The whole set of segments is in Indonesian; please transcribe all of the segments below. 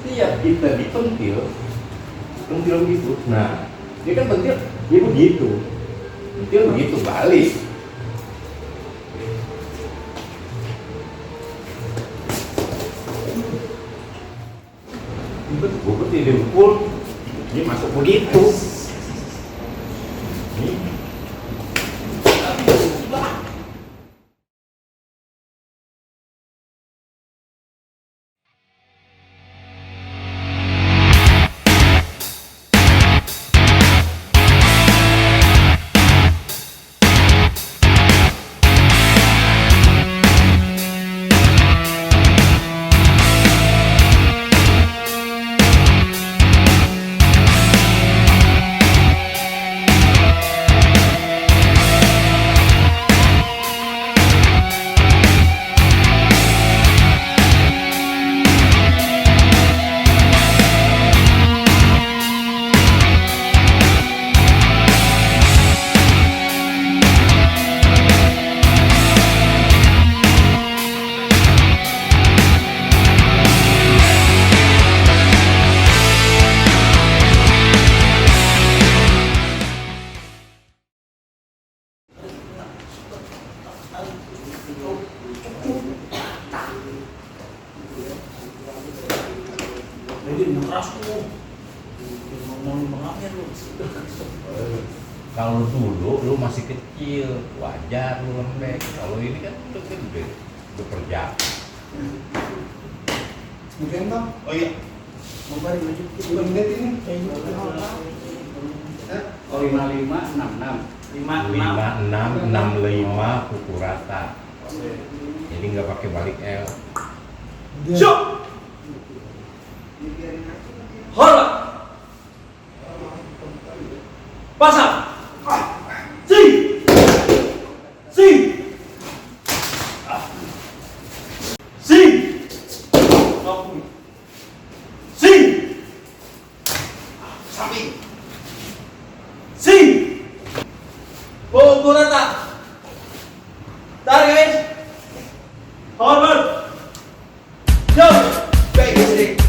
setiap kita dipentil gitu, nah dia kan pentil dia begitu, pentil begitu balik. Gue pentil dipukul, dia masuk begitu. Kalau dulu lu masih kecil, wajar lu lembek. Kalau ini kan udah gede, udah kerja. Mungkin Bang? Oh iya. Mau balik lagi? 2 menit ini? Oh 5566. 5665 pukul rata. Jadi nggak pakai balik L. Syuk. Hormat. Pasang. Sing. Sing. Sing. Sing. Samping. Sing. Pukul rata. Tarik guys. Hormat. Jauh. Baik istri.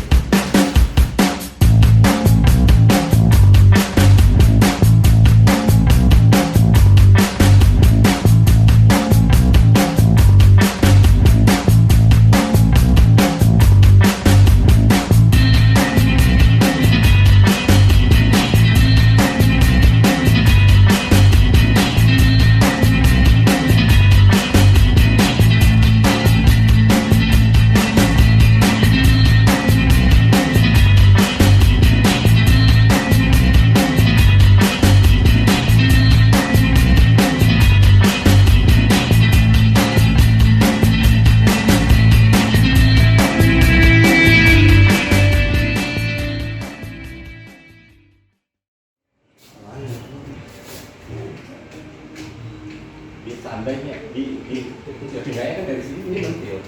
Seandainya pindahnya kan dari sini ini pentil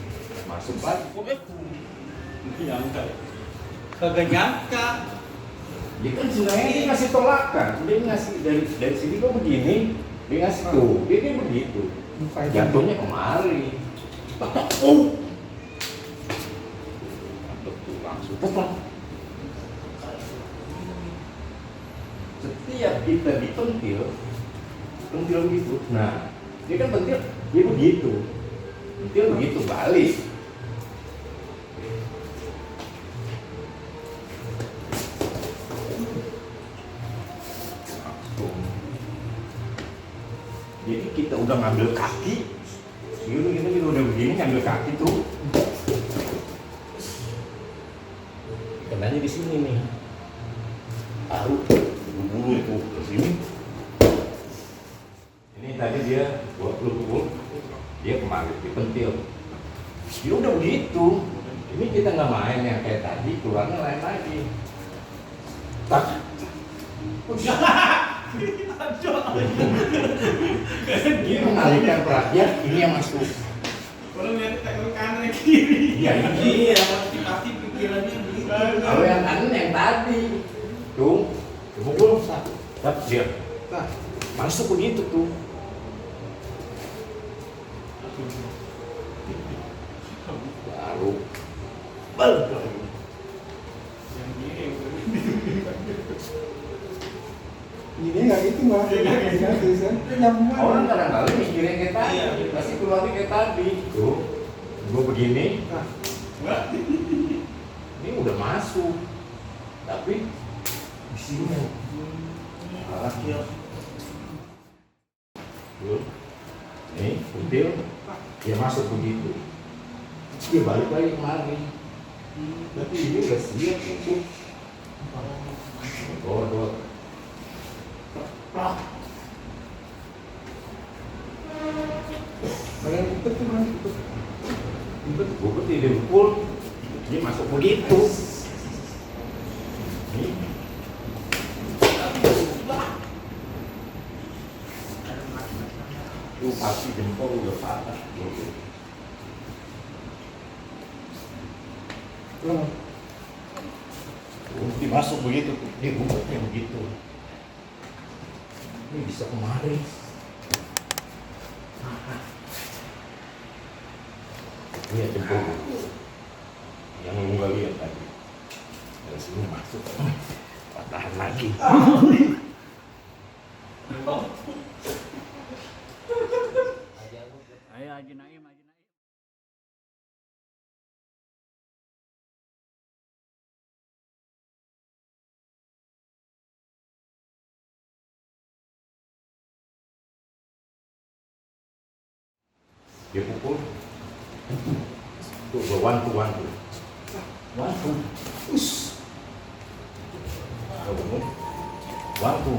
masuk lagi Kagak nyangka. dia kan sebenarnya dia ngasih tolakan, dia ngasih dari sini kok begini, dia ngasih tuh, dia begitu jatuhnya kemari jatuh tuh langsung potong. Setiap kita dipentil gitu, nah dia kan pentil dia begitu, pentil begitu balik. Jadi kita udah ngambil kaki, kita udah begini ngambil kaki tuh, kenanya di sini nih, tahu bulu itu ke sini. Ini tadi dia buat pukul, dia kemarin dipentil, dia udah begitu. Ini kita nggak main yang kayak tadi, kurangnya lain lagi. Tak. Dia mengalihkan perhatian, ini yang masuk. Kalau lihat ke kanan ke kiri. Iya, Iya, pasti pikirannya begitu. kalau yang kanan yang tadi, tuh, pukul satu, dia, nah, masuk begitu tuh. Baru balik lagi. itu mah. Nyambung Orang aja. kadang-kadang mikirnya kayak tadi, Iya. pasti keluarnya kayak tadi. Tuh, gue begini, Nah, Wah. ini udah masuk, tapi di sini. Salah. Tuh, nih, kutil, dia masuk begitu. Dia balik lagi kemari. Tapi ini udah siap untuk godot. kalian ikut tuh mana ikut. Gue putih dengkul, dia masuk begitu. Nih. Itu pasti jempol udah patah. Loh, Dia masuk begitu, dia bungkuknya begitu. Ini bisa kemari. Ini ya jempol. Yang lu nggak lihat tadi. Dari sini masuk, patahan lagi. Ayo Haji Naim, Haji Naim. Dia pukul. Tuh, wantu. Wantu. us. Wantu.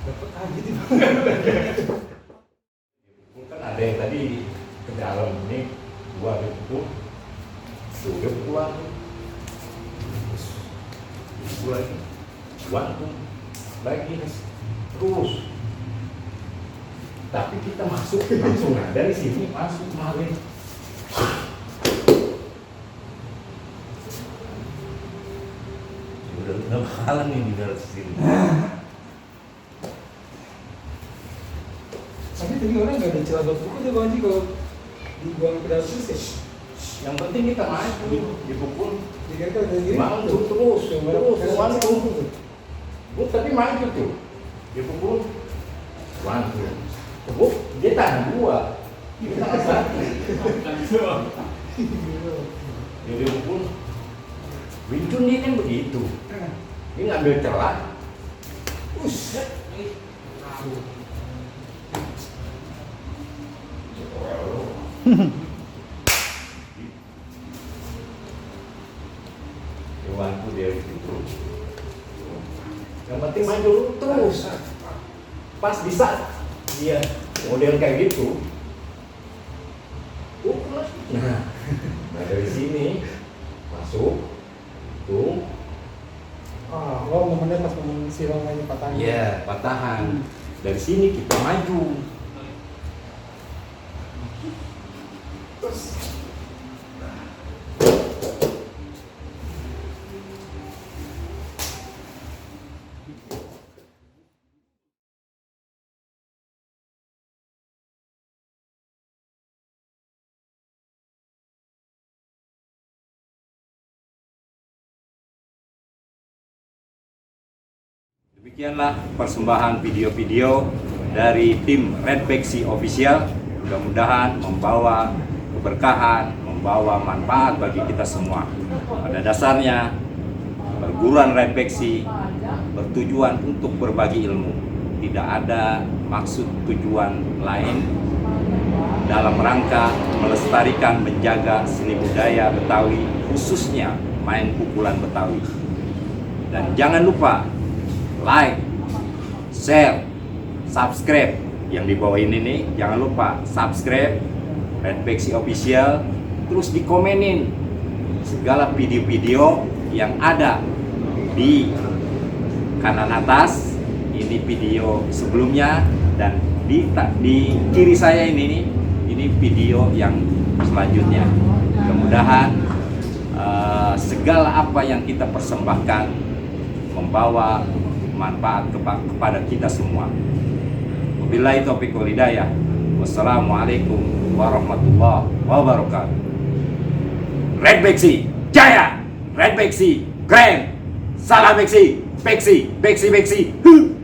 Dapat aja tuh. Kan ada yang tadi ke dalam ini dua dia pukul. Tuh, dia pukul wantu. Pukul lagi. Wantu. Lagi. Terus. Tapi kita masuk langsung nah, dari sini masuk kemarin. Udah nggak bakalan nih di dalam sini. Tapi tadi orang nggak ada celah buat buku tuh Bang Haji kalau dibuang ke dalam terus ya. Yang penting kita maju dipukul. Jadi kan ada diri. Maju terus, wantu. tuh. Tapi maju tuh. Dipukul. Wantu. Dia tahan dua. Kita tahan satu. Dia pukul. Wincun dia kan begitu. Dia ngambil celah. Wantu dia begitu. Yang penting maju terus. Pas di saat dia model kayak gitu, nah dari sini masuk tuh. Lo momennya pas momen si Romanya patah. Iya, patahan. Dari sini kita maju. Terus demikianlah persembahan video-video dari tim Red Bexy Official. Mudah-mudahan membawa keberkahan, membawa manfaat bagi kita semua. Pada dasarnya, perguruan Red Bexy bertujuan untuk berbagi ilmu. Tidak ada maksud tujuan lain dalam rangka melestarikan, menjaga seni budaya Betawi, khususnya main pukulan Betawi. Dan jangan lupa like, share, subscribe yang di bawah ini nih. Jangan lupa subscribe Red Bexy Official. Terus dikomenin segala video-video yang ada di kanan atas. Ini video sebelumnya, dan di kiri saya ini nih, ini video yang selanjutnya. Mudah-mudahan segala apa yang kita persembahkan membawa manfaat kepada kita semua. Wabillahi taufiq wal hidayah. Wassalamualaikum warahmatullahi wabarakatuh. Red Bexy Jaya, Red Bexy Grand. Salah Beksi. Beksi.